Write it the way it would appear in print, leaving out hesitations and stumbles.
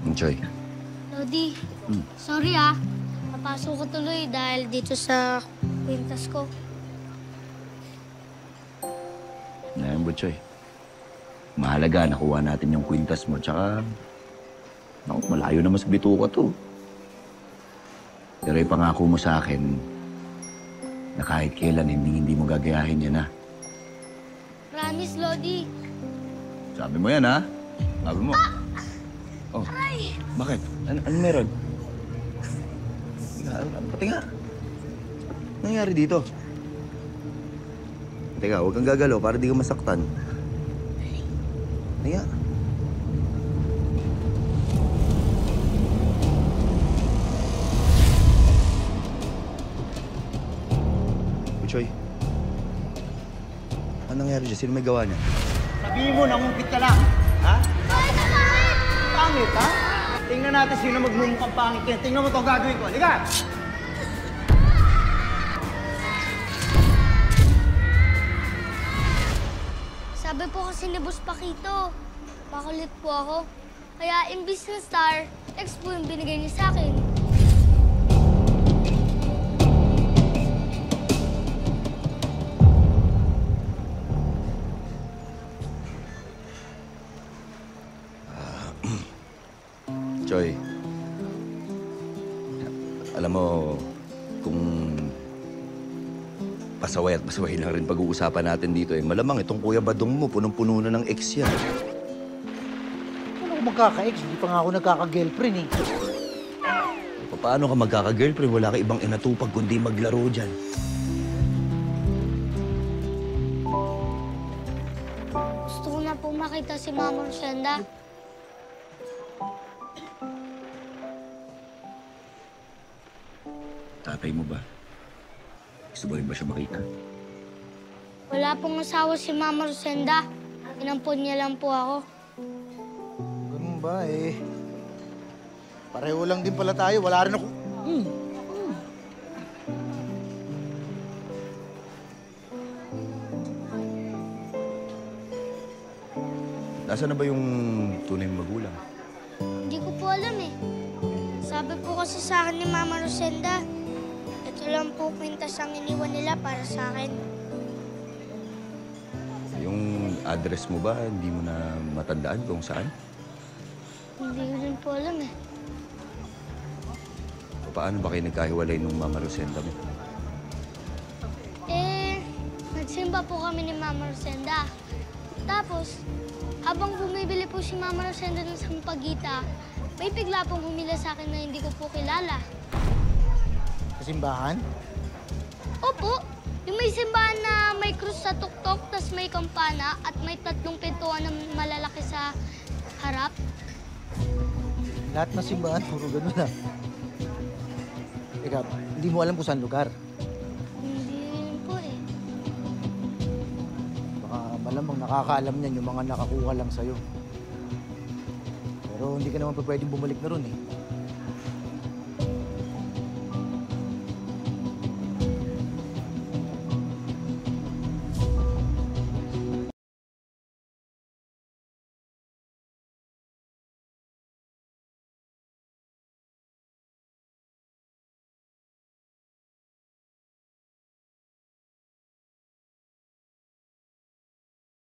Enjoy. Lodi, sorry napasok ko tuloy dahil dito sa kwintas ko. Ngayon, Butchoy. Mahalaga, nakuha natin yung kwintas mo. Tsaka, naku, malayo naman sa bituka to. Pero ipangako mo sa akin na kahit kailan hindi mo gagayahin yan, ha? Promise, Lodi. Sabi mo yan, ha? Sabi mo. Oh, Ay! bakit? Ano meron? Pati nga. Ano nangyari dito? Teka, huwag kang gagalaw para di ka masaktan. Teka. Buchoy. Ano nangyari dyan? Sino may gawa niya? Sabihin mo, nangungkit ka lang. Ha? Pangit, ha? Tingnan natin sino magmumukhang pangit yan. Tingnan mo ito gagawin ko. Halika! Sabi po kasi ni Boss Paquito, makulit po ako. Kaya imbis na star, X po yung binigay niya sa akin. Choy, alam mo, kung pasaway at pasaway lang rin pag-uusapan natin dito eh, malamang itong Kuya Badong mo, punong-puno na ng ex yan. Ano ko magkaka-ex? Hindi pa nga ako nagkaka-girlfriend eh. Paano ka magkaka-girlfriend? Wala ka ibang inatupag kundi maglaro dyan. Gusto ko na po makita si Mama Rosenda. Tatay mo ba? Gusto mo rin ba siya makita? Wala pong asawa si Mama Rosenda. Inampon niya lang po ako. Ganun ba eh? Pareho lang din pala tayo. Wala rin ako. Nasaan na ba yung tunay mong magulang? Hindi ko po alam eh. Sabi po kasi sa akin ni Mama Rosenda, ito lang po kwintas ang iniwan nila para sa akin. Yung address mo ba, hindi mo na matandaan kung saan? Hindi ko rin po alam eh. Paano ba kayo nagkahiwalay nung Mama Rosenda mo? Nagsimba po kami ni Mama Rosenda. Tapos, habang bumibili po si Mama Rosenda ng sampagita, may bigla pong humila sa akin na hindi ko po kilala. Sa simbahan? Opo, yung may simbahan na may krus sa tuktok, tas may kampana at may 3 pintuan na malalaki sa harap. Lahat ng simbahan, puro ganun na. Teka, hindi mo alam kung saan lugar. Hindi rin po eh. Baka malamang nakakaalam niyan yung mga nakakuha lang sa'yo. Pero hindi ka naman pa pwedeng bumalik na ron eh.